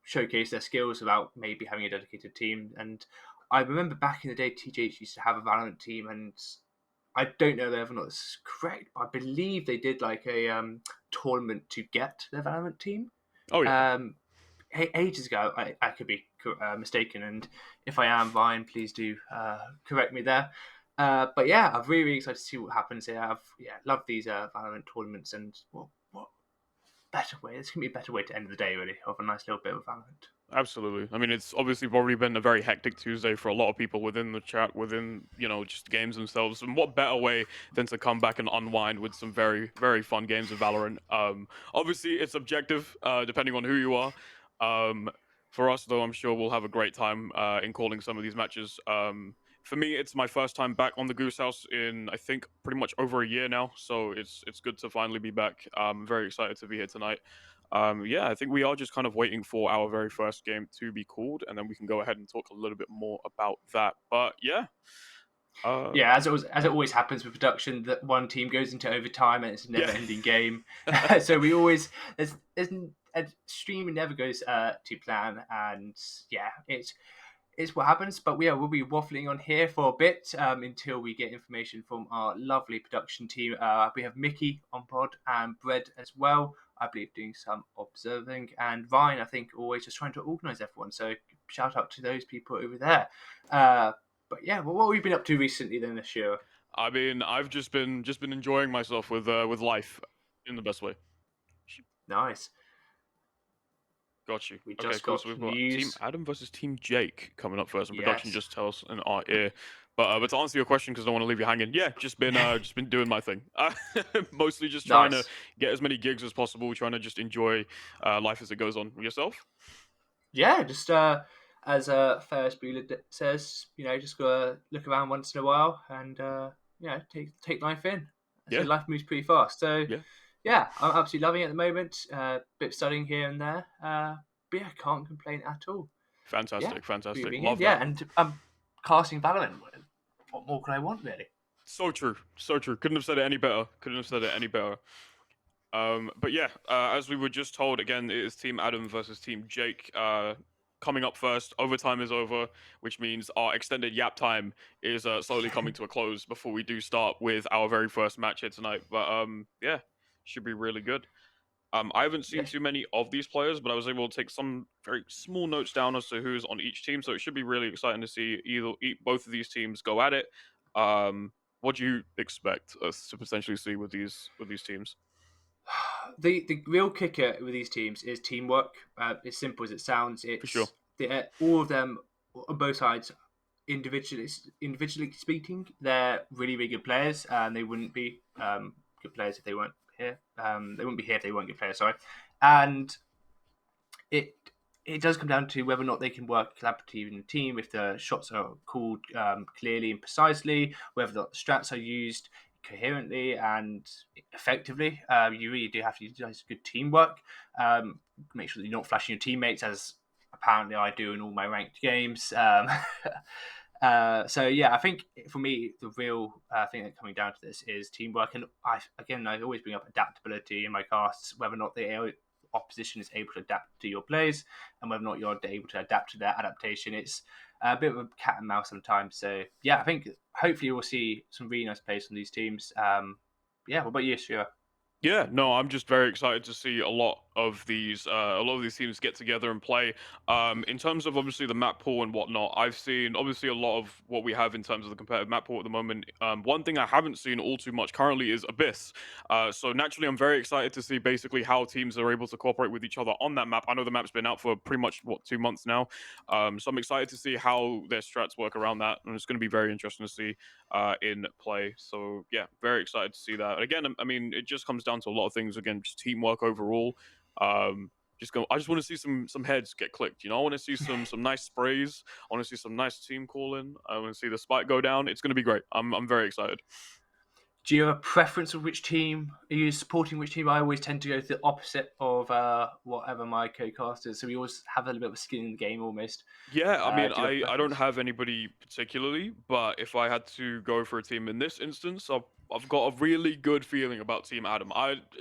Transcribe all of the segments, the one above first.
showcase their skills without maybe having a dedicated team. And I remember back in the day, TGH used to have a Valorant team, and I don't know whether or not this is correct, but I believe they did like a tournament to get their Valorant team. Oh yeah. Um, Ages ago. I could be mistaken, and if I am, Ryan, please do correct me there. But yeah, I'm really, really excited to see what happens here. I've love these Valorant tournaments, and what better way? It's gonna be a better way to end the day, really, of a nice little bit of Valorant. Absolutely. I mean, it's obviously probably been a very hectic Tuesday for a lot of people within the chat, within, just games themselves. And what better way than to come back and unwind with some very, very fun games of Valorant? Obviously, it's subjective, depending on who you are. Um, for us, though, I'm sure we'll have a great time in calling some of these matches. For me, it's my first time back on the Goose House in, I think, pretty much over a year now. So it's good to finally be back. I'm very excited to be here tonight. Yeah, I think we are just kind of waiting for our very first game to be called, and then we can go ahead and talk a little bit more about that. But yeah, uh, Yeah, as it always happens with production, that one team goes into overtime and it's a yeah, never-ending game. So we always there's a stream never goes to plan, and yeah, it's what happens. But we'll be waffling on here for a bit until we get information from our lovely production team. We have Mickey on pod and Bread as well, I believe, doing some observing, and Ryan, I think, always just trying to organise everyone. So shout out to those people over there. But yeah, well, what have you been up to recently then this year? I mean, I've just been enjoying myself with life in the best way. Nice. Got you. We Okay, just cool. So got we've got Team news. Adam versus Team Jake coming up first, and production Yes. just tells in our ear. But to answer your question, because I don't want to leave you hanging, yeah, just been doing my thing. Mostly just trying to Nice. get as many gigs as possible, trying to just enjoy life as it goes on. Yourself? Yeah, just as Ferris Bueller says, just gotta look around once in a while and take life in. So Yeah, life moves pretty fast. So yeah. yeah, I'm absolutely loving it at the moment. Bit of studying here and there. But yeah, can't complain at all. Yeah, Fantastic, fantastic. breathing in. Love Yeah, that. and I'm casting Valorant. What more could I want, really? So true, so true. Couldn't have said it any better. Couldn't have said it any better. But yeah, as we were just told, again, it is Team Adam versus Team Jake. Coming up first, overtime is over, which means our extended yap time is slowly coming to a close before we do start with our very first match here tonight. But yeah, should be really good. I haven't seen Yes. too many of these players, but I was able to take some very small notes down as to who's on each team. So it should be really exciting to see both of these teams go at it. What do you expect us to potentially see with these teams? The real kicker with these teams is teamwork. As simple as it sounds, For sure. it's all of them on both sides. Individually speaking, they're really, really good players, and they wouldn't be good players if they weren't here. They wouldn't be here if they weren't good players. Sorry, and it it does come down to whether or not they can work collaboratively in a team, if the shots are called clearly and precisely, whether the strats are used coherently and effectively. You really do have to utilize good teamwork. Make sure that you're not flashing your teammates, as apparently I do in all my ranked games. So yeah, I think for me the real thing that coming down to this is teamwork, and I always bring up adaptability in my casts, whether or not the opposition is able to adapt to your plays, and whether or not you're able to adapt to their adaptation. It's a bit of a cat and mouse sometimes. So yeah, I think hopefully we'll see some really nice plays from these teams. Yeah, what about you, Stuart? Yeah, no, I'm just very excited to see a lot of these teams get together and play. In terms of obviously the map pool and whatnot, I've seen obviously a lot of what we have in terms of the competitive map pool at the moment. One thing I haven't seen all too much currently is Abyss. So naturally, I'm very excited to see basically how teams are able to cooperate with each other on that map. I know the map's been out for pretty much 2 months now, so I'm excited to see how their strats work around that, and it's going to be very interesting to see in play. So yeah, very excited to see that. Again, I mean, it just comes down to a lot of things. Again, just teamwork overall. Um, I just want to see some heads get clicked. I want to see some nice sprays. I want to see some nice team calling. I want to see the spike go down. It's going to be great. I'm very excited. Do you have a preference of which team? Are you supporting which team? I always tend to go to the opposite of whatever my co-cast is. So we always have a little bit of a skin in the game almost. Yeah, I mean, Do you have a I don't preference? have anybody particularly, but if I had to go for a team in this instance, I've got a really good feeling about Team Adam.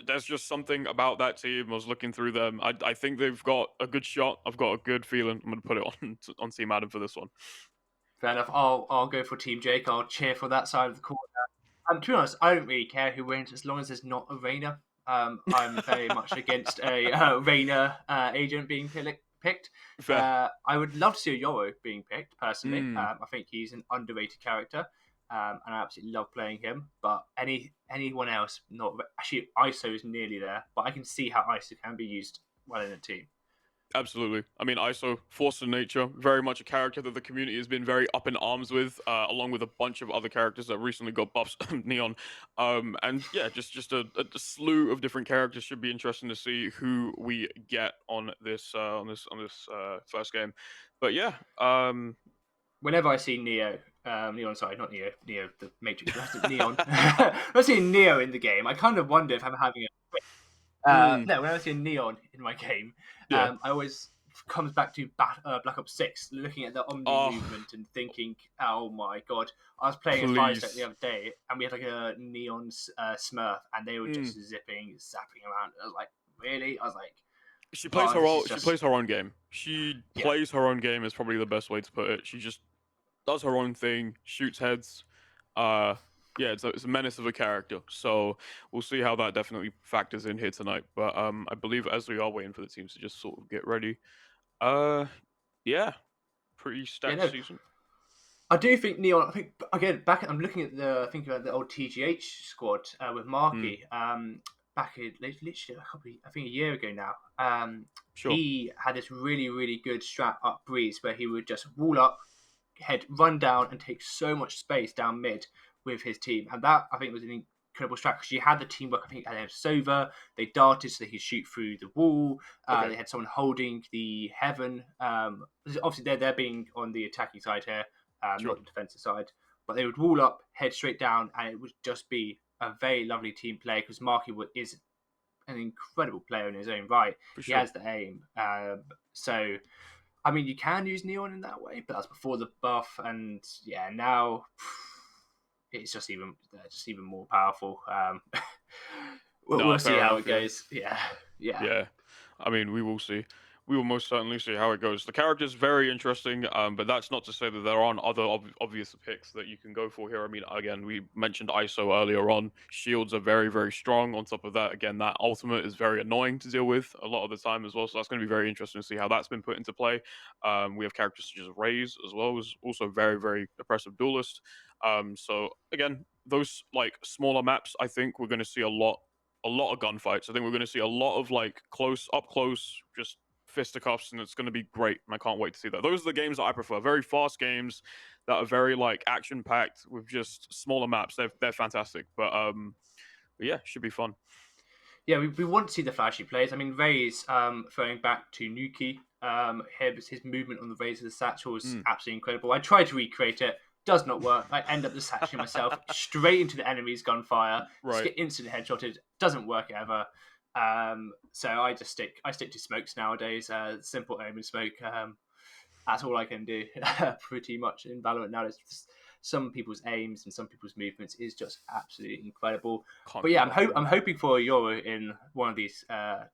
There's just something about that team. I was looking through them. I think they've got a good shot. I've got a good feeling. I'm gonna put it on on Team Adam for this one. Fair enough. I'll go for Team Jake. I'll cheer for that side of the court. To be honest, I don't really care who wins as long as there's not a Rainer. I'm very much against a Rainer agent being picked. Fair. I would love to see a Yoro being picked personally. Mm. I think he's an underrated character, and I absolutely love playing him. But anyone else, not actually ISO is nearly there, but I can see how ISO can be used well in a team. Absolutely. I mean, ISO, Force of Nature, very much a character that the community has been very up in arms with, along with a bunch of other characters that recently got buffs, Neon. And yeah, just a slew of different characters. Should be interesting to see who we get on this first game. But yeah, Whenever I see Neon, sorry, not Neo, the Matrix, Neon. When I see Neo in the game, I kind of wonder if I'm having mm, no, when I see a neon in my game, yeah. I always comes back to Black Ops 6, looking at the Omni Oh, movement and thinking, oh my god. I was playing a 5 sec the please. other day, and we had like a neon Smurf, and they were Mm. just zipping, zapping around. I was like, really? I was like, She plays oh, her this is own. She just, plays her own game. She yeah. plays her own game is probably the best way to put it. She just does her own thing, shoots heads. Uh, yeah, it's a menace of a character. So we'll see how that definitely factors in here tonight. But I believe as we are waiting for the teams to just sort of get ready. Uh, yeah, pretty Yeah, stacked no, season. I do think Neon. I think again back. I'm looking at thinking about the old TGH squad with Hmm, Marky. Back in literally a couple, I think a year ago now. sure, He had this really good strat up breeze where he would just wall up, head run down, and take so much space down mid with his team. And that I think was an incredible strat because you had the teamwork. I think they had Sova. They darted so they could shoot through the wall. okay, They had someone holding the heaven. Obviously they're being on the attacking side here, sure, not the defensive side. But they would wall up, head straight down, and it would just be a very lovely team play because Marky is an incredible player in his own right. for He sure. has the aim. So, I mean, you can use Neon in that way, but that's before the buff. And yeah, now it's just even more powerful. We'll No, see fair how enough. it Yeah. goes. Yeah, yeah. Yeah, I mean, we will see. We will most certainly see how it goes. The character's very interesting, but that's not to say that there aren't other obvious picks that you can go for here. I mean, again, we mentioned ISO earlier on. Shields are very strong. On top of that, again, that ultimate is very annoying to deal with a lot of the time as well. So that's going to be very interesting to see how that's been put into play. We have characters such as Raze as well, who's also very oppressive duelist. So again, those like smaller maps, I think we're going to see a lot of gunfights. I think we're going to see a lot of like up close, just fisticuffs, and it's going to be great. And I can't wait to see that. Those are the games that I prefer. Very fast games that are very like action packed with just smaller maps. They're fantastic. But yeah, should be fun. Yeah, we want to see the flashy plays. I mean, Ray's throwing back to Nuki. His movement on the Rays of the Satchel is Mm, absolutely incredible. I tried to recreate it, does not work. I end up the satching myself straight into the enemy's gunfire, just right. get instant headshotted. Doesn't work ever. So I stick to smokes nowadays. Simple aim and smoke. That's all I can do pretty much in Valorant now. It's just some people's aims and some people's movements is just absolutely incredible. Can't But yeah, keep up with I'm them. hoping for a Euro in one of these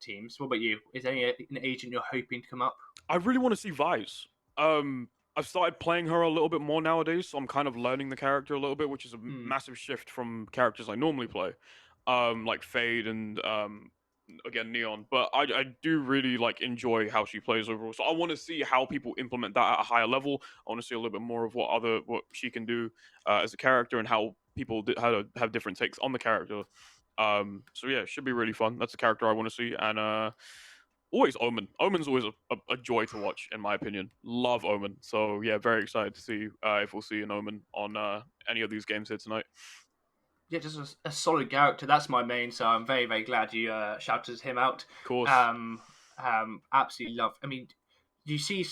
teams. What about you? Is there an agent you're hoping to come up? I really want to see Vice. Um, I've started playing her a little bit more nowadays, so I'm kind of learning the character a little bit, which is a Hmm. massive shift from characters I normally play, like Fade and again Neon. But I do really like enjoy how she plays overall. So I want to see how people implement that at a higher level. I want to see a little bit more of what she can do as a character and how people how to have different takes on the character. So yeah, it should be really fun. That's a character I want to see, and always Omen. Omen's always a joy to watch, in my opinion. Love Omen. So yeah, very excited to see if we'll see an Omen on any of these games here tonight. Yeah, just a solid character. That's my main. So I'm very glad you shouted him out. Of course. Um, Absolutely love. I mean, you see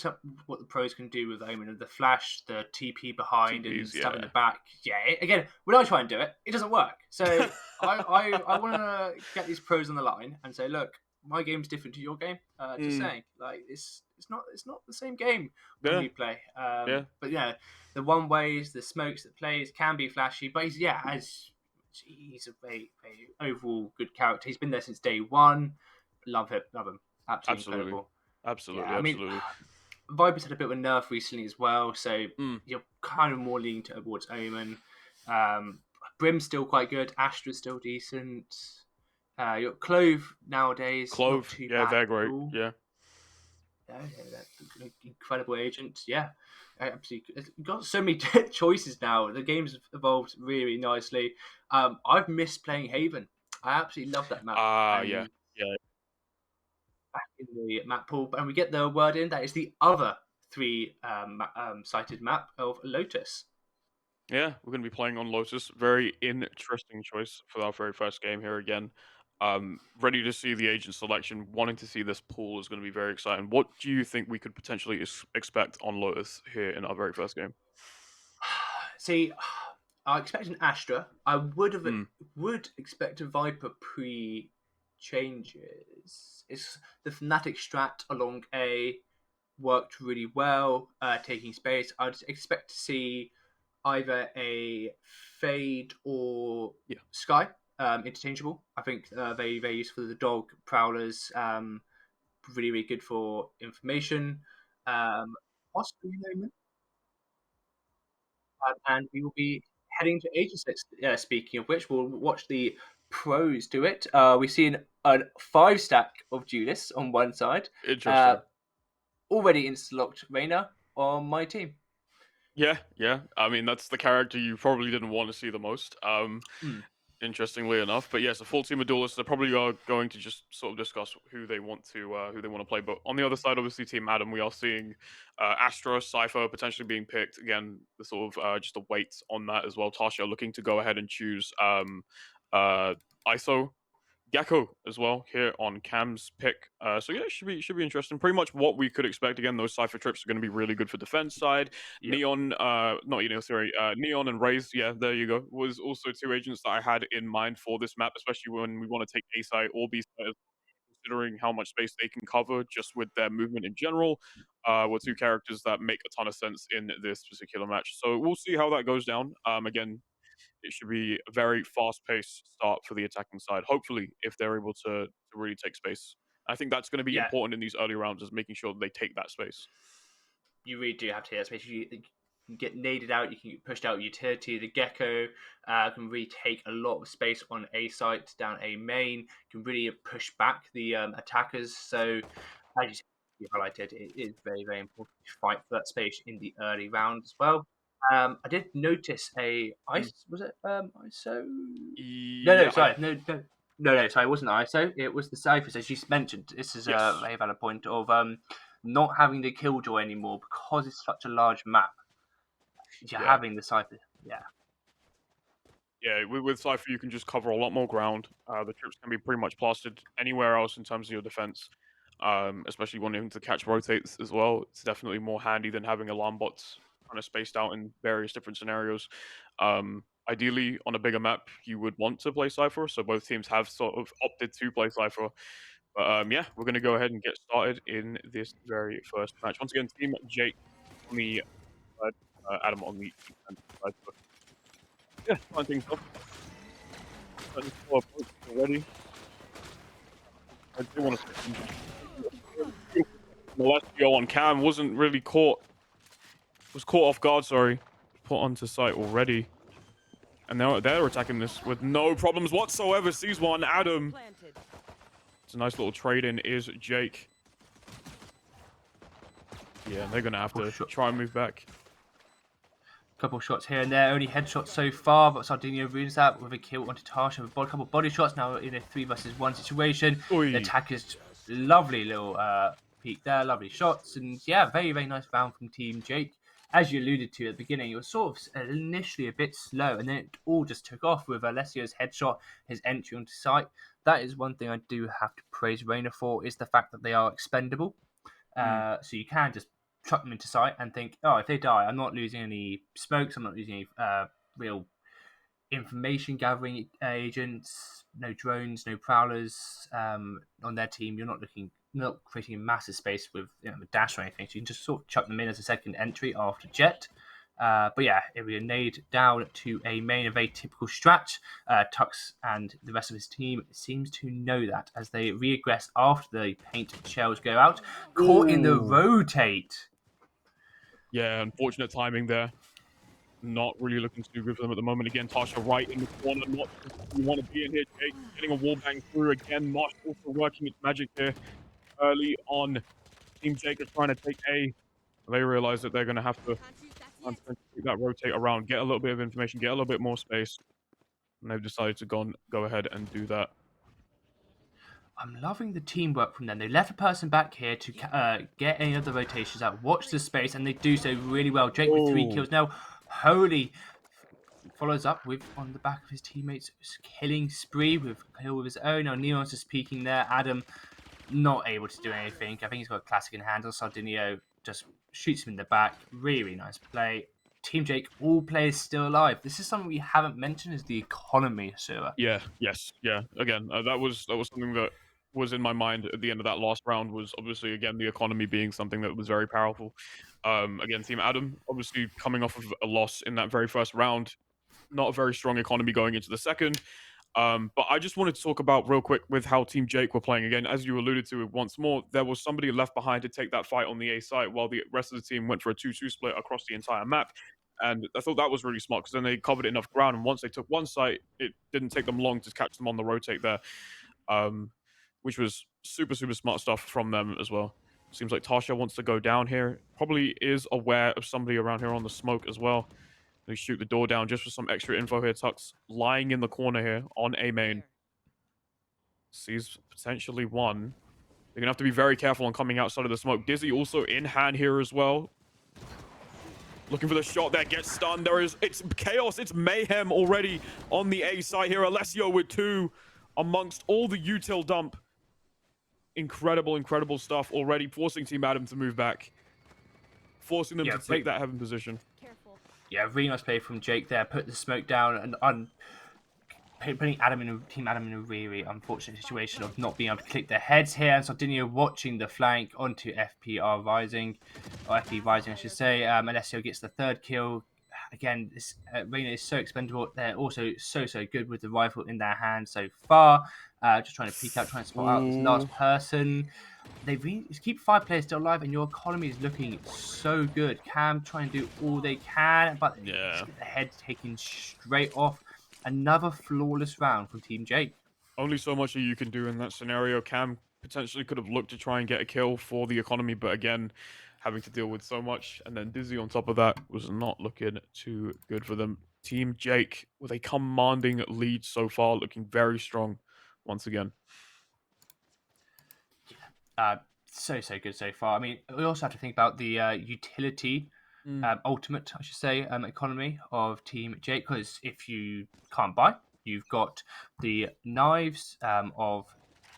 what the pros can do with Omen and the flash, the TP behind and TPs, stuff in yeah. the back. Yeah, again, when I try and do it, it doesn't work. So I want to get these pros on the line and say, look, my game's different to your game. Just Mm, saying, like it's not the same game when yeah, we play. yeah, But yeah, the one ways, the smokes that plays can be flashy, but he's a very overall good character. He's been there since day one. Love him, absolutely absolutely, incredible. Yeah, absolutely, I mean, absolutely. Viper's had a bit of a nerf recently as well, so Mm, you're kind of more leaning towards Omen. Um, Brim's still quite good. Astra's still decent. Your Clove nowadays not Clove, too yeah, bad they're at great. all. Yeah, Yeah, that's an incredible agent. Yeah, absolutely. It's got so many choices now. The game's evolved really nicely. I've missed playing Haven. I absolutely love that map. yeah, And yeah, back in the map pool, and we get the word in that is the other three cited map of Lotus. yeah. We're gonna be playing on Lotus. Very interesting choice for our very first game here again. Ready to see the agent selection. Wanting to see this pool is going to be very exciting. What do you think we could potentially expect on Lotus here in our very first game? See, I expect an Astra. I Hmm. would expect a Viper pre changes. It's the Fnatic strat along A worked really well, taking space. I'd expect to see either a Fade or Yeah. Sky interchangeable. I think very useful. The dog prowlers, really good for information. Possibly Noman, and we will be heading to Asia. Speaking of which, we'll watch the pros do it. We've seen a 5 stack of Judas on one side. Uh, Interesting. Already insta-locked Reyna on my team. Yeah, yeah. I mean, that's the character you probably didn't want to see the most. Hmm. Interestingly enough, but yes, a full team of duelists. They probably are going to just sort of discuss who they want to play. But on the other side, obviously, Team Adam, we are seeing Astra, Cypher potentially being picked again. The sort of just the weight on that as well. Tasha looking to go ahead and choose uh, ISO Gecko as well here on Cam's pick. So yeah, it should be interesting. Pretty much what we could expect. Again, those Cypher trips are going to be really good for defense side. Yep. Neon, not Neon, sorry, Neon and Raze. Yeah, there you go. Was also two agents that I had in mind for this map, especially when we want to take A side or B side, considering how much space they can cover just with their movement in general. Were two characters that make a ton of sense in this particular match. So we'll see how that goes down. Again, it should be a very fast-paced start for the attacking side. Hopefully, if they're able to really take space, I think that's going to be Yeah, important in these early rounds, is making sure they take that space. you really do have to hit that space. You can get naded out, you can get pushed out utility. The Gecko can really take a lot of space on A site, down A main, can really push back the attackers. So, as you highlighted, it is very important to fight for that space in the early round as well. I did notice a Mm. ice. Was it ISO? No, Yeah, I sorry, no, sorry, it wasn't ISO. It was the Cyphers, as you mentioned. This is a yes, very valid point of not having the killjoy anymore because it's such a large map. You're yeah. having the Cypher. Yeah, Yeah, with Cypher, you can just cover a lot more ground. The troops can be pretty much plastered anywhere else in terms of your defense, especially wanting to catch rotates as well. It's definitely more handy than having alarm bots kind of spaced out in various different scenarios. Ideally, on a bigger map, you would want to play Cypher, so both teams have sort of opted to play Cypher. But yeah, we're going to go ahead and get started in this very first match. Once again, Team Jake on the side, Adam on the defensive side. So, yeah, starting things off. Starting to score points already. I do want to Molestio on Cam wasn't really was caught off guard, sorry. Put onto site already. And they're attacking this with no problems whatsoever. Sees one, Adam. It's a nice little trade in, is Jake. Yeah, they're gonna have to try and move back. couple shots here and there, only headshots so far, but Sardinia ruins that with a kill onto Tasha with a couple of body shots. Now in a 3 versus 1 situation. The Oi. attackers, lovely little peek there, lovely shots, and yeah, very nice round from Team Jake. As you alluded to at the beginning, it was sort of initially a bit slow, and then it all just took off with Alessio's headshot, his entry onto site. That is one thing I do have to praise Reyna for, is the fact that they are expendable. Mm. So you can just chuck them into sight and think, oh, if they die, I'm not losing any smokes, I'm not losing any real information gathering agents, no drones, no prowlers on their team. You're not creating a massive space with a dash or anything. So you can just sort of chuck them in as a second entry after Jet. But yeah, it will be a nade down to a main, a very typical strat. Tux and the rest of his team seems to know that as they regress after the paint shells go out. Caught in the Ooh. rotate. Yeah, unfortunate timing there. Not really looking too good for them at the moment. Again, Tasha right in the corner. Not you want to be in here. Jake getting a wall bang through again. Mosh also working its magic here early on. Team Jake is trying to take A. They realize that they're going to have to take that rotate around, get a little bit of information, get a little bit more space. And they've decided to go ahead and do that. I'm loving the teamwork from them. They left a person back here to get any of the rotations out, watch the space, and they do so really well. Jake with 3 kills Oh, now. Holy follows up with on the back of his teammates killing spree with a kill of his own. Now Neon's just peeking there. Adum not able to do anything. I think he's got a classic in hand. Sardinio just shoots him in the back. Really, really nice play. Team Jake, all players still alive. This is something we haven't mentioned is the economy, Sura. yeah, yes, yeah. Again, that was something that was in my mind at the end of that last round. Was obviously again the economy being something that was very powerful. Again, Team Adam obviously coming off of a loss in that very first round, not a very strong economy going into the second. But I just wanted to talk about real quick with how Team Jake were playing again. As you alluded to once more, there was somebody left behind to take that fight on the A site while the rest of the team went for a 2-2 split across the entire map. And I thought that was really smart because then they covered enough ground. And once they took one site, it didn't take them long to catch them on the rotate there, um, which was super, super smart stuff from them as well. Seems like Tasha wants to go down here. Probably is aware of somebody around here on the smoke as well. They shoot the door down just for some extra info here. Tux lying in the corner here on A main. Sees potentially one. They're going to have to be very careful on coming outside of the smoke. Dizzy also in hand here as well. Looking for the shot there. Gets stunned. It's chaos. It's mayhem already on the A side here. Alessio with 2 amongst all the util dump. Incredible, incredible stuff already. Forcing Team Adam to move back. Forcing them to take that heaven position. Yeah, really nice play from Jake there. Put the smoke down and putting Team Adam in a really unfortunate situation of not being able to click their heads here. And Sardinio watching the flank onto FPR Rising, or FP Rising, I should say. Alessio gets the 3rd kill. Again, this Reina is so expendable. They're also so good with the rifle in their hand so far. Just trying to peek out, trying to spot out this last person. They really keep 5 players still alive, and your economy is looking so good. Cam trying to do all they can, but Yeah. just get the head taken straight off. Another flawless round from Team Jake. Only so much that you can do in that scenario. Cam potentially could have looked to try and get a kill for the economy, but again, having to deal with so much. And then Dizzy on top of that was not looking too good for them. Team Jake with a commanding lead so far, looking very strong once again. So good so far. I mean, we also have to think about the utility, ultimate, I should say, economy of Team Jake. Because if you can't buy, you've got the knives of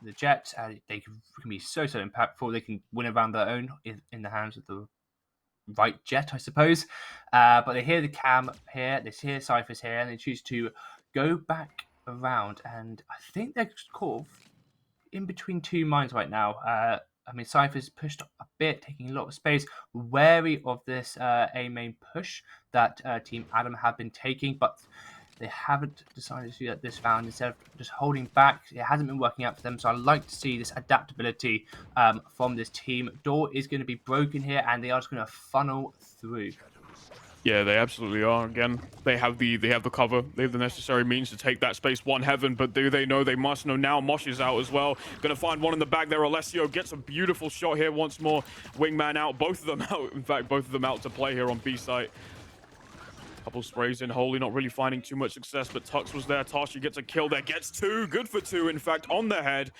the Jet. They can be so impactful. They can win around their own in the hands of the right Jet, I suppose. But they hear the Cam here, they hear Cypher's here, and they choose to go back around. And I think they're caught in between 2 minds right now. I mean, Cypher's pushed a bit, taking a lot of space, wary of this A main push that Team Adam have been taking, but they haven't decided to do that this round. Instead of just holding back, it hasn't been working out for them. So I like to see this adaptability from this team. Door is going to be broken here, and they are just going to funnel through. Yeah, they absolutely are. Again, they have the cover. They have the necessary means to take that space 1 heaven, but do they know? They must know now. Mosh is out as well. Gonna find one in the back there. Alessio gets a beautiful shot here once more. Wingman out. Both of them out. In fact, both of them out to play here on B site. Couple sprays in Holy, not really finding too much success, but Tux was there. Tasha gets a kill there. Gets 2. Good for 2, in fact, on the head.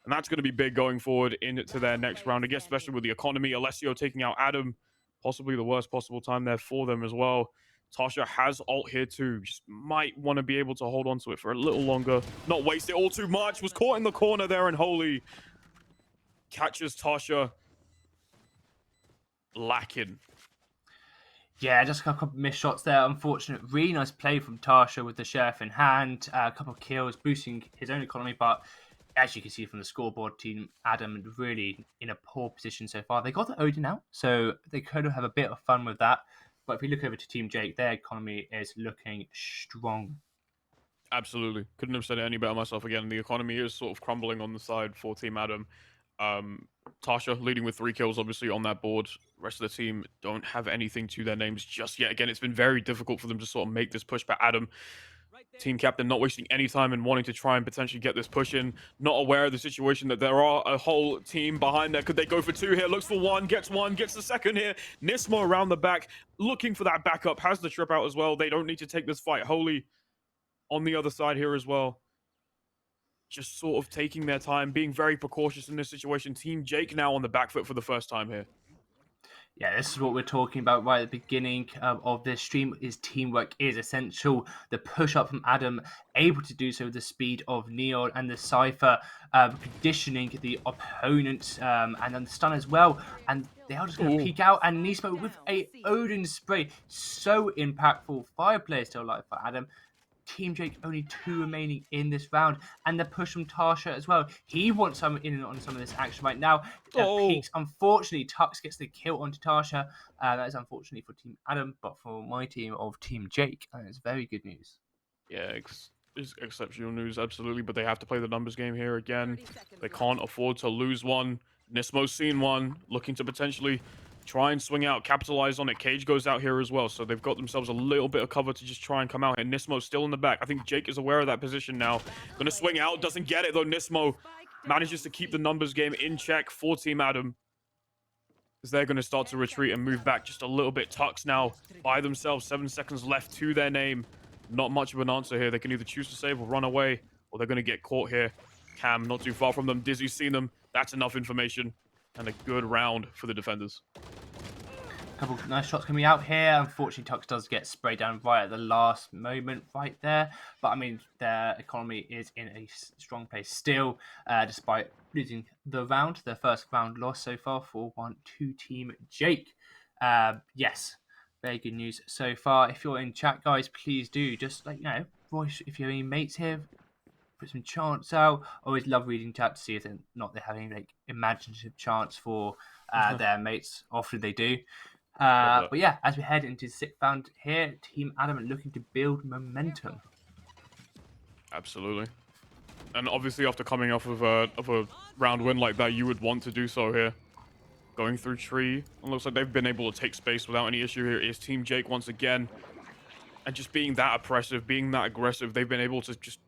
And that's going to be big going forward into their next round, I guess, especially with the economy. Alessio taking out Adam. Possibly the worst possible time there for them as well. Tasha has ult here too. Just might want to be able to hold on to it for a little longer. Not waste it all too much. Was caught in the corner there, and Holy catches Tasha. lacking. Yeah, just a couple of missed shots there. Unfortunate. Really nice play from Tasha with the sheriff in hand. A couple of kills, boosting his own economy. But as you can see from the scoreboard, Team Adam really in a poor position so far. They got the Odin out, so they could have a bit of fun with that. But if you look over to Team Jake, their economy is looking strong. Absolutely. Couldn't have said it any better myself again. The economy is sort of crumbling on the side for Team Adam. Tasha leading with 3 kills, obviously, on that board. Rest of the team don't have anything to their names just yet. Again, it's been very difficult for them to sort of make this push. But Adam, team captain, not wasting any time and wanting to try and potentially get this push in. Not aware of the situation that there are a whole team behind there. Could they go for 2 here? Looks for one, gets the second here. Nismo around the back, looking for that backup. Has the trip out as well. They don't need to take this fight wholly on the other side here as well. Just sort of taking their time, being very precautious in this situation. Team Jake now on the back foot for the first time here. Yeah, this is what we're talking about right at the beginning of this stream. Is teamwork is essential. The push up from Adam, able to do so with the speed of Neon and the Cypher, conditioning the opponent, and then the stun as well. And they are just going to peek out. And Nismo with a Odin spray, so impactful. 5 players still alive for Adam. Team Jake only 2 remaining in this round, and the push from Tasha as well. He wants some in on some of this action right now. Peaks, unfortunately, Tux gets the kill onto Tasha. That is unfortunately for Team Adam, but for my team of Team Jake, it's very good news. Yeah, it's exceptional news, absolutely. But they have to play the numbers game here again. They can't afford to lose one. Nismo's seen one, looking to potentially try and swing out, capitalize on it. Cage goes out here as well, so they've got themselves a little bit of cover to just try and come out. And Nismo's still in the back. I think Jake is aware of that position now. Gonna swing out, doesn't get it though. Nismo manages to keep the numbers game in check for Team Adam, as they're going to start to retreat and move back just a little bit. Tux now by themselves, 7 seconds left to their name. Not much of an answer here. They can either choose to save or run away, or they're going to get caught here. Cam not too far from them. Dizzy's seen them. That's enough information. And a good round for the defenders. Couple of nice shots coming out here. Unfortunately, Tux does get sprayed down right at the last moment right there. But, I mean, their economy is in a strong place still, despite losing the round. Their first round loss so far, 4-1 to Team Jake. Yes, very good news so far. If you're in chat, guys, please do just, voice if you have any mates here. Put some chants out. Always love reading chat to see if they have any imaginative chants for their mates. Often they do. But yeah, as we head into the 6th round here, Team Adam are looking to build momentum. Absolutely. And obviously after coming off of a round win like that, you would want to do so here. Going through tree. It looks like they've been able to take space without any issue here. Is Team Jake once again. And just being that oppressive, being that aggressive, they've been able to just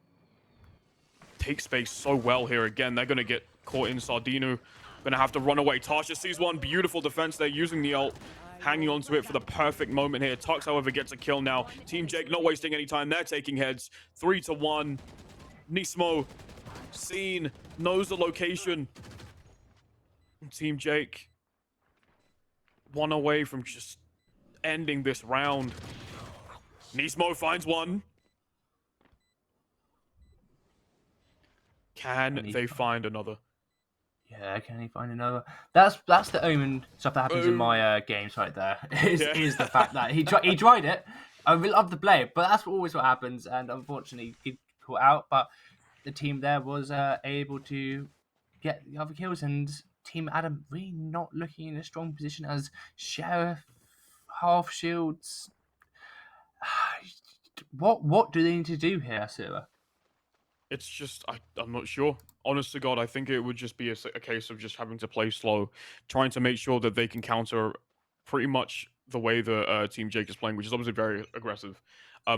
take space so well here. Again, they're going to get caught in Sardinu. Going to have to run away. Tasha sees one. Beautiful defense there, using the ult. Hanging on to it for the perfect moment here. Tux, however, gets a kill now. Team Jake not wasting any time. They're taking heads. 3-1. Nismo seen, knows the location. Team Jake 1 away from just ending this round. Nismo finds one. Can they find another? Yeah, can he find another? That's the Omen stuff that happens in my games right there. Is the fact that he tried it. I love the play, but that's always what happens. And unfortunately, he caught out. But the team there was able to get the other kills, and Team Adam really not looking in a strong position as Sheriff, half shields. What do they need to do here, Sura? It's just, I'm not sure. Honest to God, I think it would just be a case of just having to play slow, trying to make sure that they can counter pretty much the way the Team Jake is playing, which is obviously very aggressive.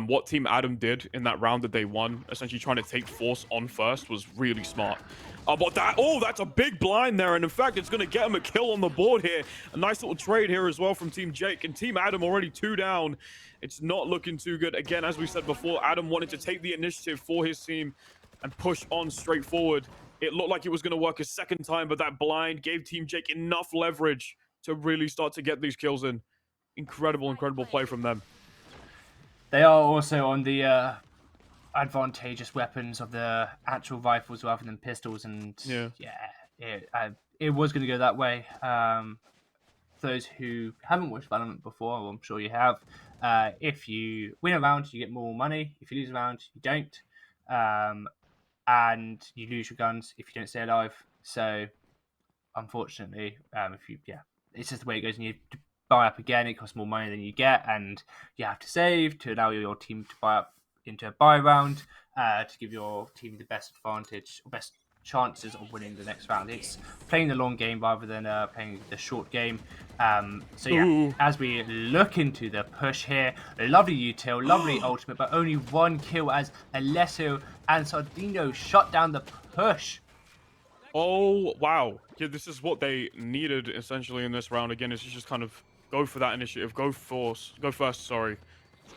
What Team Adam did in that round that they won, essentially trying to take force on first, was really smart. But that's a big blind there, and in fact, it's going to get him a kill on the board here. A nice little trade here as well from Team Jake, and Team Adam already 2 down. It's not looking too good. Again, as we said before, Adam wanted to take the initiative for his team and push on straight forward. It looked like it was going to work a second time, but that blind gave Team Jake enough leverage to really start to get these kills in. Incredible play from them. They are also on the advantageous weapons of the actual rifles rather than pistols, and it was going to go that way. 30 for those who haven't watched Valorant before, well, I'm sure you have, if you win a round, you get more money. If you lose a round, you don't. And you lose your guns if you don't stay alive. So unfortunately, if you it's just the way it goes. And you buy up again, it costs more money than you get, and you have to save to allow your team to buy up into a buy round to give your team the best advantage, or best chances of winning the next round. It's playing the long game rather than playing the short game. So yeah, Ooh. as we look into the push here, lovely util, lovely ultimate, but only one kill as Alessio and Sardino shut down the push. Oh, wow. Yeah, this is what they needed essentially in this round. Again, is just kind of go for that initiative, go first, sorry,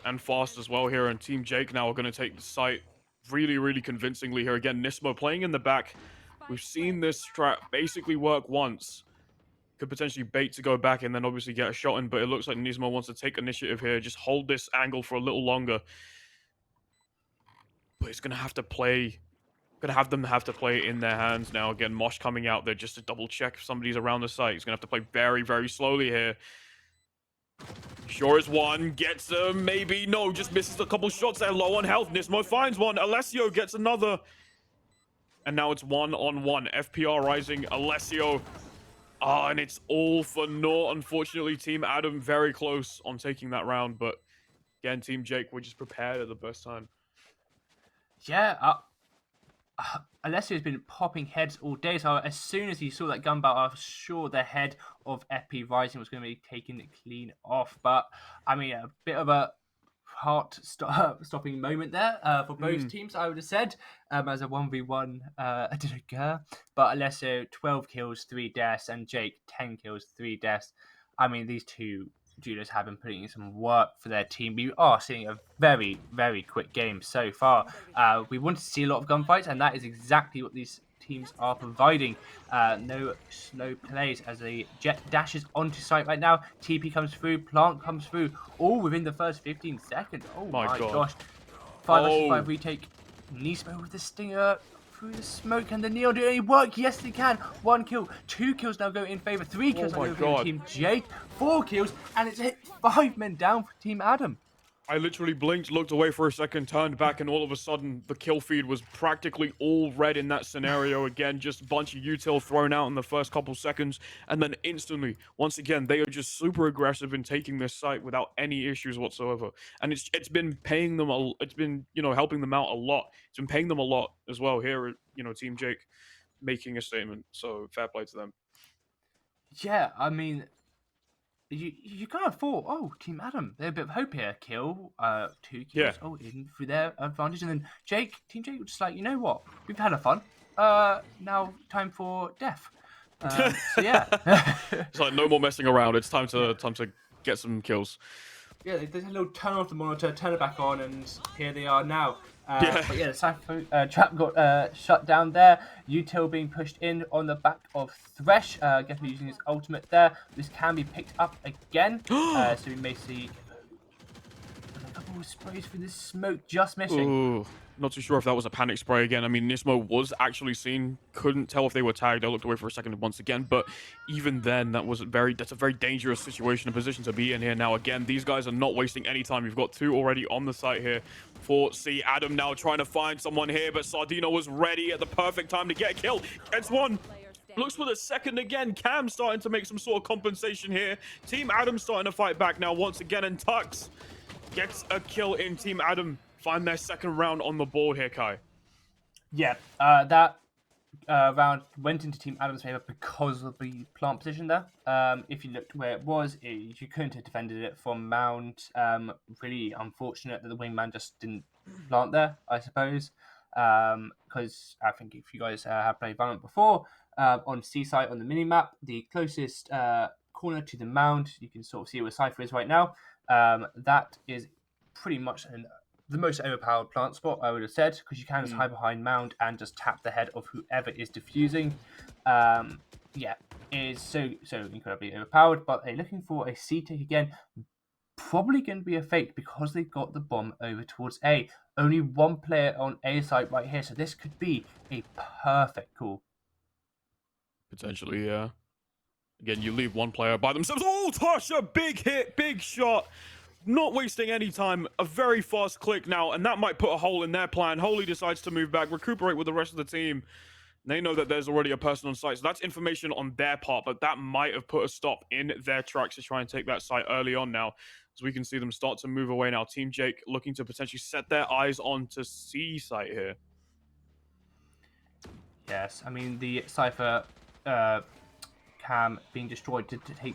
and fast as well here. And Team Jake now are going to take the site really, really convincingly here. Again, Nismo playing in the back. We've seen this strat basically work once. Could potentially bait to go back and then obviously get a shot in, but it looks like Nismo wants to take initiative here, just hold this angle for a little longer. But it's going to have to play Gonna have them have to play it in their hands now. Again, Mosh coming out there just to double check if somebody's around the site. He's gonna have to play very, very slowly here. Sure is one, gets him, maybe, no, just misses a couple shots there, low on health. Nismo finds one, Alessio gets another. And now it's 1-on-1, FPR rising, Alessio. And it's all for naught, unfortunately. Team Adum very close on taking that round, but again, Team Jake, we're just prepared at the best time. Yeah, Alessio's been popping heads all day, so as soon as he saw that gun battle, I was sure the head of Epi Rising was going to be taken clean off. But, I mean, a bit of a heart-stopping moment there for both teams, I would have said, as a 1v1 did occur. But Alessio, 12 kills, 3 deaths, and Jake, 10 kills, 3 deaths. I mean, these two duelists have been putting in some work for their team. We are seeing a very, very quick game so far. We wanted to see a lot of gunfights, and that is exactly what these teams are providing. No slow plays as the Jet dashes onto site right now. TP comes through, Plant comes through, all within the first 15 seconds. Oh my God. gosh. 5 versus 5 retake. Nismo with the stinger through the smoke. Can the Neon do any work? Yes, they can. 1 kill. 2 kills now go in favor. 3 kills now go in favor Team Jake. 4 kills. And it's hit 5 men down for Team Adum. I literally blinked, looked away for a second, turned back, and all of a sudden, the kill feed was practically all red in that scenario. Again, just a bunch of util thrown out in the first couple seconds, and then instantly, once again, they are just super aggressive in taking this site without any issues whatsoever. And it's been paying them it's been, helping them out a lot. It's been paying them a lot as well here at, Team Jake making a statement. So fair play to them. Yeah, I mean, you kind of thought, oh, Team Adum, they're a bit of hope here. 2 kills, Yeah. in through their advantage. And then Team Jake was just like, you know what? We've had a fun. Now time for death. So yeah. It's like no more messing around. It's time to get some kills. Yeah, they did a little turn off the monitor, turn it back on, and here they are now. Yeah. But yeah, the Cypher trap got shut down there. Util being pushed in on the back of Thresh, definitely using his ultimate there. This can be picked up again, so we may see a couple of sprays through this smoke, just missing. Ooh, not too sure if that was a panic spray again. I mean, Nismo was actually seen. Couldn't tell if they were tagged. I looked away for a second once again, but even then, that's a very dangerous situation and position to be in here. Now, again, these guys are not wasting any time. You've got 2 already on the site here for C. Adum now trying to find someone here, but Sardino was ready at the perfect time to get a kill. Gets one. Looks for the second again. Cam starting to make some sort of compensation here. Team Adum starting to fight back now once again, and Tux gets a kill in. Team Adum find their second round on the board here, Kai. Yeah, that round went into Team Adam's favor because of the plant position there. If you looked where it was, you couldn't have defended it from Mound. Really unfortunate that the wingman just didn't plant there, I suppose. Because I think if you guys have played Valorant before, on Seaside on the mini-map, the closest corner to the Mound, you can sort of see where Cypher is right now. That is pretty much the most overpowered plant spot, I would have said, because you can just hide behind Mound and just tap the head of whoever is defusing. Yeah, it is so incredibly overpowered, but they're looking for a C take again. Probably going to be a fake because they've got the bomb over towards A. Only one player on A side right here, so this could be a perfect call. Potentially, yeah. Again, you leave one player by themselves. Oh, Tasha, big hit, big shot. Not wasting any time. A very fast click now, and that might put a hole in their plan. Holy decides to move back, recuperate with the rest of the team. They know that there's already a person on site, so that's information on their part, but that might have put a stop in their tracks to try and take that site early on now. As we can see them start to move away now. Team Jake looking to potentially set their eyes on to C site here. Yes, I mean the Cypher cam being destroyed to take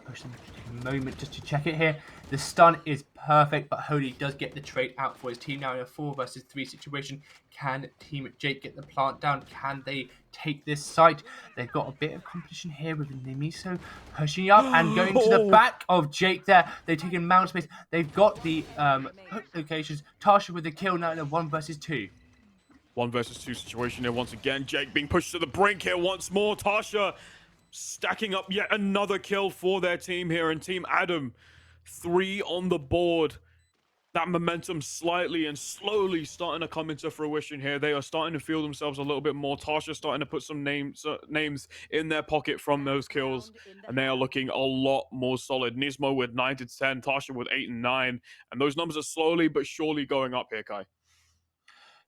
push them to take a moment just to check it here. The stun is perfect, but Holy does get the trade out for his team now in a 4 versus 3 situation. Can Team Jake get the plant down? Can they take this site? They've got a bit of competition here with Nimiso pushing up and going to the back of Jake there. They've taken mount space. They've got the hook locations. Tasha with the kill now in a 1 versus 2. 1 versus 2 situation here once again. Jake being pushed to the brink here once more. Tasha stacking up yet another kill for their team here. And Team Adum, 3 on the board. That momentum slightly and slowly starting to come into fruition here. They are starting to feel themselves a little bit more. Tasha starting to put some names in their pocket from those kills, and they are looking a lot more solid. Nismo with 9 to 10, Tasha with 8 and 9, and those numbers are slowly but surely going up here, Kai.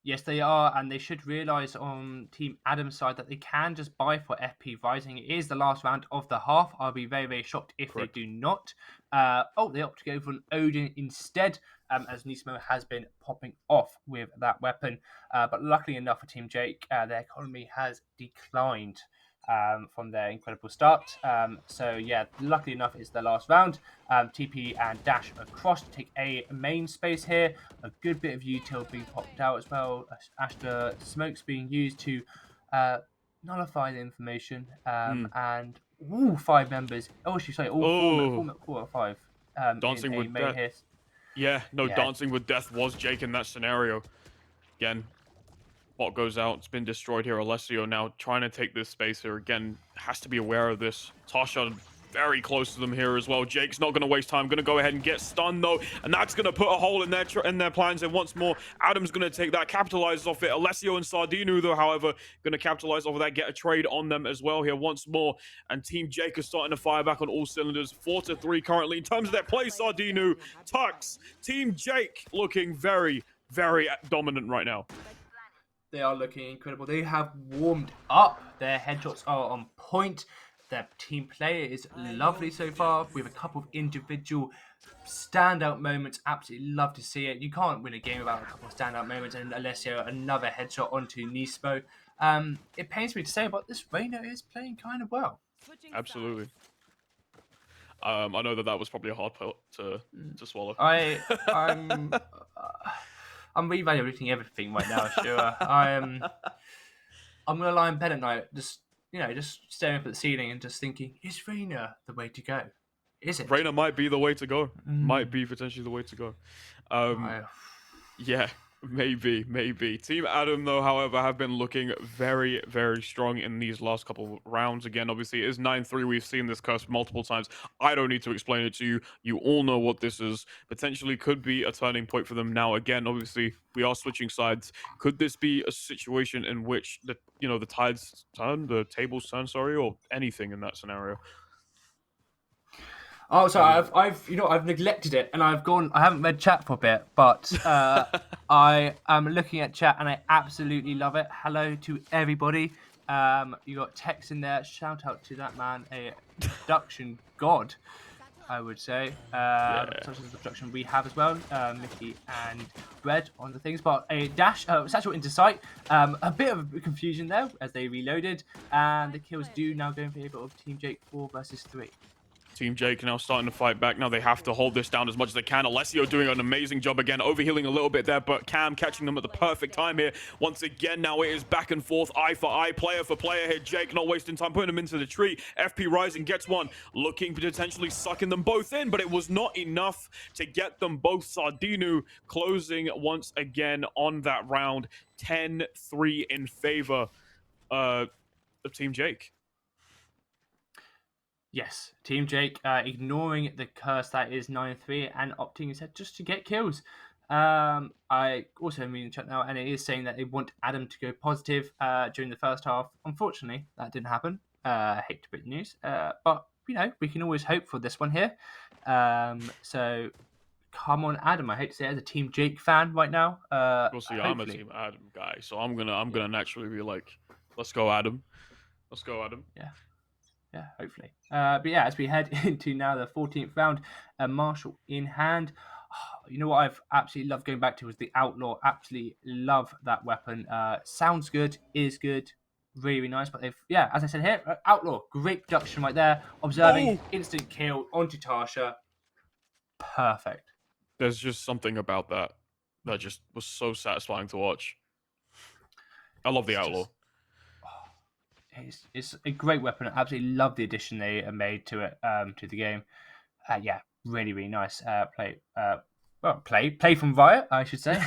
Yes, they are, and they should realise on Team Adam's side that they can just buy for FP Rising. It is the last round of the half. I'll be very, very shocked if Correct. they do not. They opt to go for an Odin instead, as Nismo has been popping off with that weapon. But luckily enough for Team Jake, their economy has declined from their incredible start. Luckily enough, it's the last round. TP and dash across to take a main space here. A good bit of util being popped out as well. Ashta smokes being used to nullify the information. And 5 members. Oh, she's sorry, all four or five. Dancing with Death. Here. Yeah, no, yeah. Dancing with Death was Jake in that scenario. Again, bot goes out. It's been destroyed here. Alessio now trying to take this space here. Again, has to be aware of this. Tasha very close to them here as well. Jake's not going to waste time. Going to go ahead and get stunned, though. And that's going to put a hole in their plans. And once more, Adam's going to take that, capitalize off it. Alessio and Sardinu, though, however, going to capitalize off of that, get a trade on them as well here once more. And Team Jake is starting to fire back on all cylinders. 4 to 3 currently. In terms of their play, Sardinu, Tux, Team Jake looking very, very dominant right now. They are looking incredible. They have warmed up. Their headshots are on point. Their team play is lovely so far, with a couple of individual standout moments. Absolutely love to see it. You can't win a game without a couple of standout moments. And Alessio, another headshot onto Nismo. It pains me to say, but this Reyna is playing kind of well. Absolutely. I know that was probably a hard pill to swallow. I'm reevaluating everything right now, sure. I'm gonna lie in bed at night, just staring up at the ceiling and just thinking, is Reyna the way to go? Is it? Reyna might be the way to go. Might be potentially the way to go. Yeah, maybe. Team Adum, though, however, have been looking very, very strong in these last couple of rounds. Again, obviously, it is 9-3. We've seen this curse multiple times. I don't need to explain it to you. You all know what this is. Potentially could be a turning point for them now. Again, obviously, we are switching sides. Could this be a situation in which the tides turn, the tables turn, or anything in that scenario? Oh, sorry. I've neglected it, and I haven't read chat for a bit, but I am looking at chat, and I absolutely love it. Hello to everybody. You got text in there. Shout out to that man, a production god, I would say. Such as the production we have as well, Mickey and Bread on the things, but a dash satchel into sight. A bit of a confusion there as they reloaded, and the kills do now go in favor of Team Jake 4 versus 3. Team Jake now starting to fight back. Now they have to hold this down as much as they can. Alessio doing an amazing job again, overhealing a little bit there, but Cam catching them at the perfect time here. Once again, now it is back and forth, eye for eye, player for player here. Jake not wasting time, putting them into the tree. FP Rising gets one, looking potentially sucking them both in, but it was not enough to get them both. Sardinu closing once again on that round. 10-3 in favor of Team Jake. Yes, Team Jake ignoring the curse that is 9-3 and opting instead just to get kills. I also am reading the chat now, and it is saying that they want Adam to go positive during the first half. Unfortunately, that didn't happen. Hate to break the news, but we can always hope for this one here. So come on, Adam. I hate to say it as a Team Jake fan right now. We'll see. I'm a Hopefully, team Adam guy, so I'm yeah, gonna naturally be like, let's go Adam, let's go Adam. yeah, yeah. Hopefully, but yeah, as we head into now the 14th round, Marshall in hand. You know what I've absolutely loved going back to was the Outlaw. Absolutely love that weapon. Sounds good, is good, really nice. But they've, yeah, as I said here, Outlaw, great production right there. Observing, Oh, instant kill onto Tasha, perfect. there's just something about that that just was so satisfying to watch. I love the It's outlaw. just, it's a great weapon. I absolutely love the addition they made to it, to the game. Yeah, really, really nice play. Play from Riot, I should say.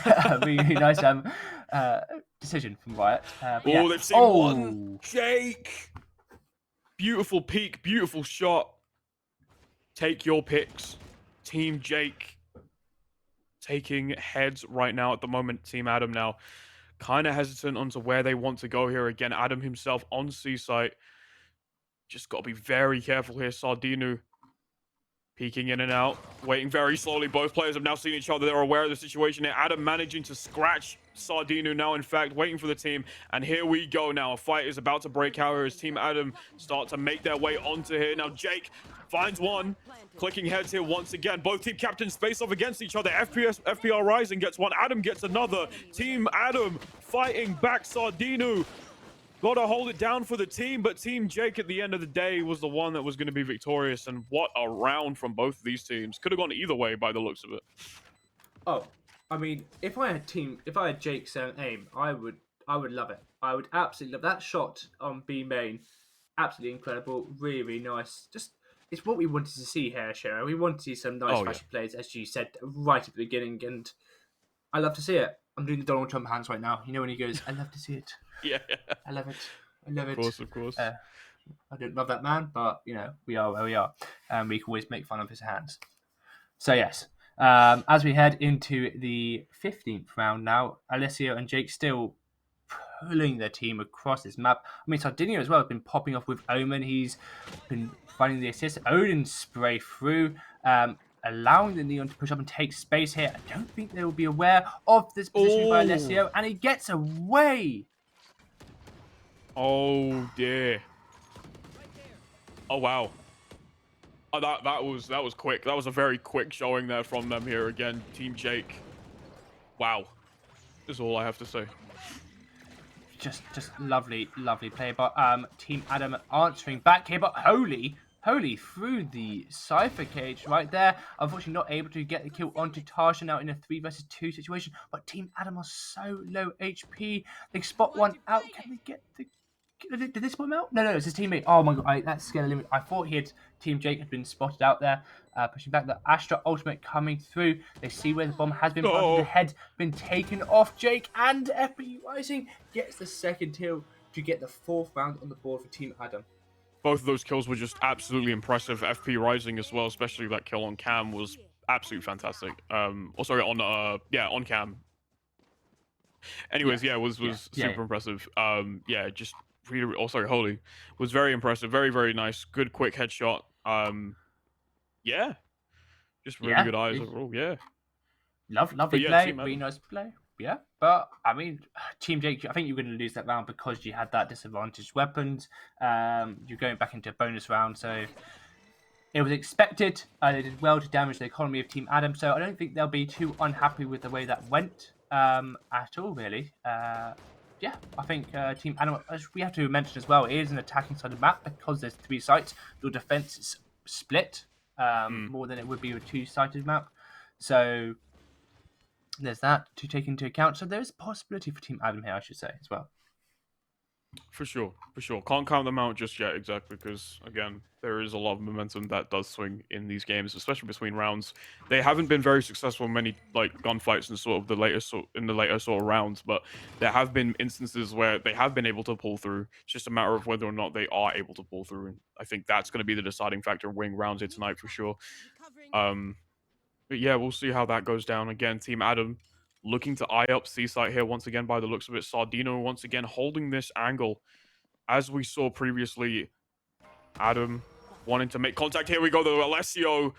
Really, really nice uh, decision from Riot. But yeah, Oh, they've seen one. oh, Jake. Beautiful peek, beautiful shot. Take your picks. Team Jake taking heads right now at the moment. Team Adam now kind of hesitant onto where they want to go here. Again, Adam himself on C site. Just got to be very careful here. Sardinu peeking in and out, waiting very slowly. Both players have now seen each other. They're aware of the situation here. Adam managing to scratch Sardinu now, in fact, waiting for the team. And here we go now. A fight is about to break out here as Team Adam start to make their way onto here. Now, Jake finds one. Clicking heads here once again. Both team captains face off against each other. FPR Rising gets one. Adam gets another. Team Adam fighting back Sardinu. Got to hold it down for the team, but Team Jake at the end of the day was the one that was going to be victorious. And what a round from both of these teams. Could have gone either way by the looks of it. oh. I mean, if I had Jake's aim, I would love it. I would absolutely love that shot on B main. Absolutely incredible, really, really nice. Just it's what we wanted to see here, Shara. We want to see some nice Oh, yeah. flashy plays, as you said right at the beginning, and I love to see it. I'm doing the Donald Trump hands right now. You know when he goes, "I love to see it. Yeah. I love it. I love Of it." course, of course. Uh, I don't love that man, but we are where we are, and we can always make fun of his hands. So yes, as we head into the 15th round now, Alessio and Jake still pulling their team across this map. I mean, Sardinia as well has been popping off with Omen. He's been finding the assist. Odin spray through, allowing the Neon to push up and take space here. I don't think they will be aware of this positioning by Oh. Alessio, and he gets away. Oh, dear. Oh, wow. Oh, that was quick. That was a very quick showing there from them here again. Team Jake. Wow. Is all I have to say. Just lovely, lovely play. But Team Adam answering back here, but Holy through the Cypher cage right there. Unfortunately not able to get the kill onto Tasha now in a 3 versus 2 situation. But Team Adam are so low HP. They spot one out. Can they get the... Did they spot him out? No, it's his teammate. Oh my god, that's scared limit. I thought Team Jake had been spotted out there, pushing back. The Astra ultimate coming through. They see where the bomb has been planted. The Oh. head been taken off. Jake and FP Rising gets the second kill to get the 4th round on the board for Team Adam. Both of those kills were just absolutely impressive. FP Rising as well, especially that kill on Cam was absolutely fantastic. Also on Cam. Anyways, Yes. yeah, was Yeah. super impressive. Yeah, just really. Oh, sorry, Holy was very impressive. Very, very nice. Good, quick headshot. Yeah, just really Yeah. good eyes overall. Yeah, Lovely but yeah, play. Team Really Adam. nice play. Yeah. But, I mean, Team Jake, I think you're going to lose that round because you had that disadvantaged weapons. You're going back into a bonus round, so it was expected. They did well to damage the economy of Team Adam, so I don't think they'll be too unhappy with the way that went at all, really. Yeah, I think Team Adam, as we have to mention as well, it is an attacking side of the map because there's 3 sites. Your defense is split more than it would be with a 2-sided map. So there's that to take into account. So there is a possibility for Team Adam here, I should say, as well. For sure, for sure. Can't count them out just yet, exactly, because again, there is a lot of momentum that does swing in these games, especially between rounds. They haven't been very successful in many like gunfights and sort of the later sort of rounds, but there have been instances where they have been able to pull through. It's just a matter of whether or not they are able to pull through, and I think that's going to be the deciding factor in winning rounds here tonight for sure. But yeah, we'll see how that goes down. Again, Team Adam looking to eye up C-Site here once again by the looks of it. Sardino once again holding this angle. As we saw previously, Adum wanting to make contact. Here we go. The Alessio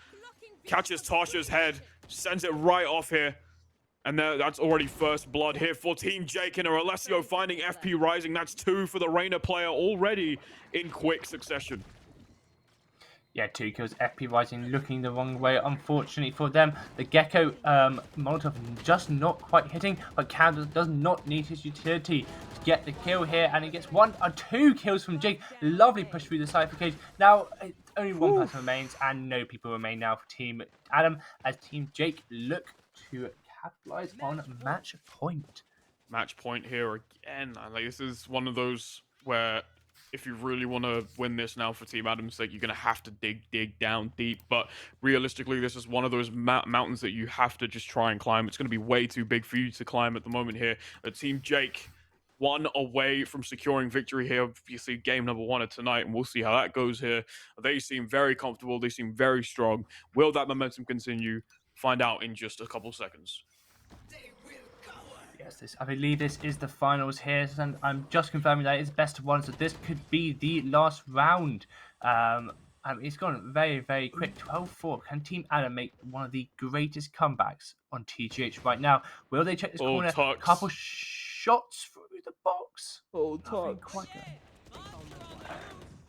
catches Tasha's head, sends it right off here. And that's already first blood here for Team Jake, and Alessio finding FP rising. That's 2 for the Reina player already in quick succession. Yeah, 2 kills. FP Rising looking the wrong way. Unfortunately for them, the Gecko Molotov just not quite hitting, but Candle does not need his utility to get the kill here, and he gets 1 or 2 kills from Jake. Lovely push through the Cypher cage. Now, only one Whew. person remains, and no people remain now for Team Adam, as Team Jake look to capitalize on match point. Match point here again. Like, this is one of those where if you really want to win this now for Team Adam's sake, you're going to have to dig down deep. But realistically, this is one of those mountains that you have to just try and climb. It's going to be way too big for you to climb at the moment here. Team Jake, 1 away from securing victory here. Obviously, game number 1 of tonight, and we'll see how that goes here. They seem very comfortable. They seem very strong. Will that momentum continue? Find out in just a couple seconds. Yes, I believe this is the finals here, and I'm just confirming that it's best of 1, so this could be the last round. It's gone very, very quick. 12-4. Can Team Adam make one of the greatest comebacks on TGH right now? Will they check this Oh, corner? Couple Tux. shots through the box. Oh, Nothing Tux. quite good.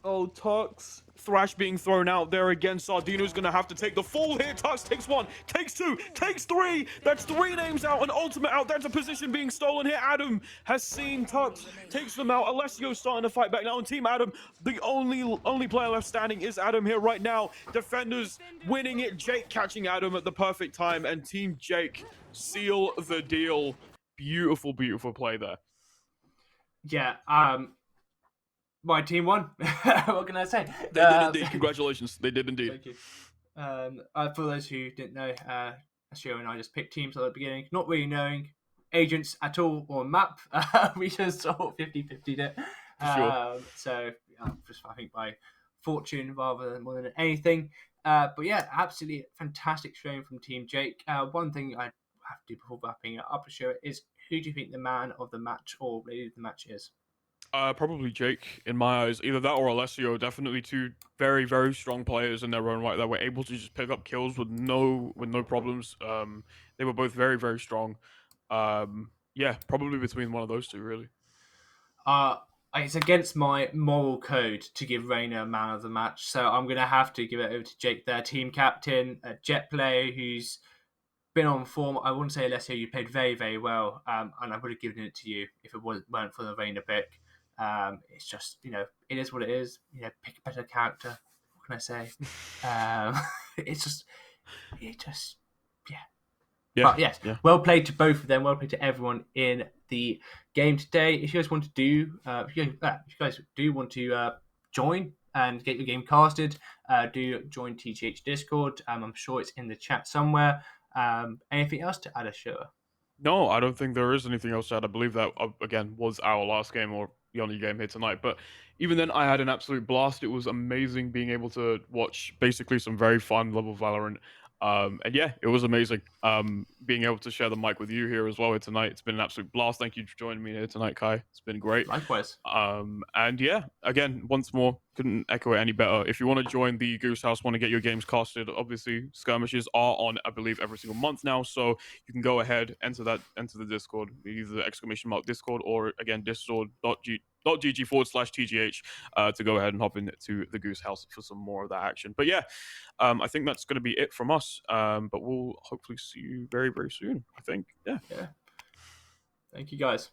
Oh, Tux. Thrash being thrown out there again. Sardino's going to have to take the fall here. Tux takes 1, takes 2, takes 3. That's 3 names out, an ultimate out. That's a position being stolen here. Adum has seen Tux, takes them out. Alessio's starting to fight back now. And Team Adam, the only player left standing is Adam here right now. Defenders winning it. Jake catching Adam at the perfect time. And Team Jake seal the deal. Beautiful, beautiful play there. Yeah, my team won. What can I say? They did indeed. Congratulations. They did indeed. Thank you. For those who didn't know, Ashio and I just picked teams at the beginning, not really knowing agents at all or map. We just sort of 50-50'd it. Sure. So just I think by fortune rather than more than anything. But yeah, absolutely fantastic showing from Team Jake. One thing I have to do before wrapping it up, Ashio, is who do you think the man of the match or lady of the match is? Probably Jake in my eyes. Either that or Alessio. Definitely 2 very, very strong players in their own right that were able to just pick up kills with no problems. They were both very, very strong. Yeah, probably between one of those 2, really. Uh, it's against my moral code to give Rayner a man of the match, so I'm going to have to give it over to Jake, their team captain, a jet player who's been on form. I wouldn't say, Alessio, you played very, very well, and I would have given it to you if it weren't for the Rayner pick. It's just, it is what it is. Pick a better character. What can I say? It's just, yeah. Yeah. But yes, Yeah. well played to both of them. Well played to everyone in the game today. If you guys want to do, if you guys do want to join and get your game casted, do join TGH Discord. I'm sure it's in the chat somewhere. Anything else to add, Ashura? No, I don't think there is anything else to add. I believe that, again, was our last game or the only game here tonight. But even then, I had an absolute blast. It was amazing being able to watch basically some very fun level Valorant. And yeah, it was amazing being able to share the mic with you here as well here tonight. It's been an absolute blast. Thank you for joining me here tonight, Kai. It's been great. Likewise. And yeah, again, once more, couldn't echo it any better. If you want to join the Goose House, want to get your games casted, obviously skirmishes are on, I believe, every single month now. So you can go ahead, enter the Discord, either ! Discord or again discord.gg/TGH to go ahead and hop into the Goose House for some more of that action. But yeah, I think that's going to be it from us. But we'll hopefully see you very, very soon. I think. Yeah. Thank you, guys.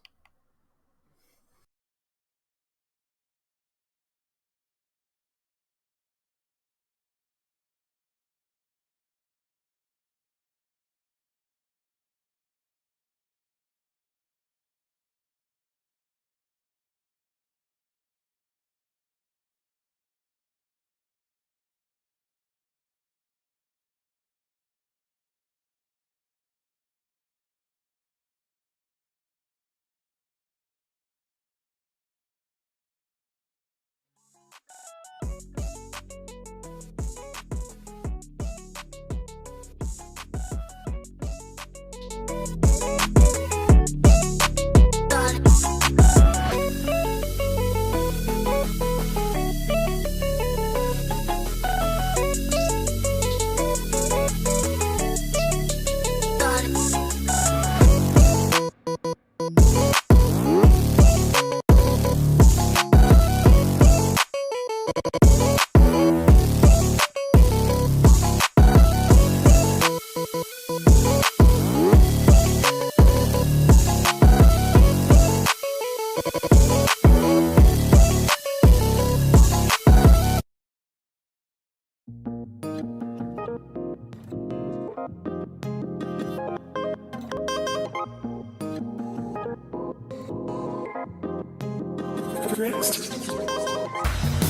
Next.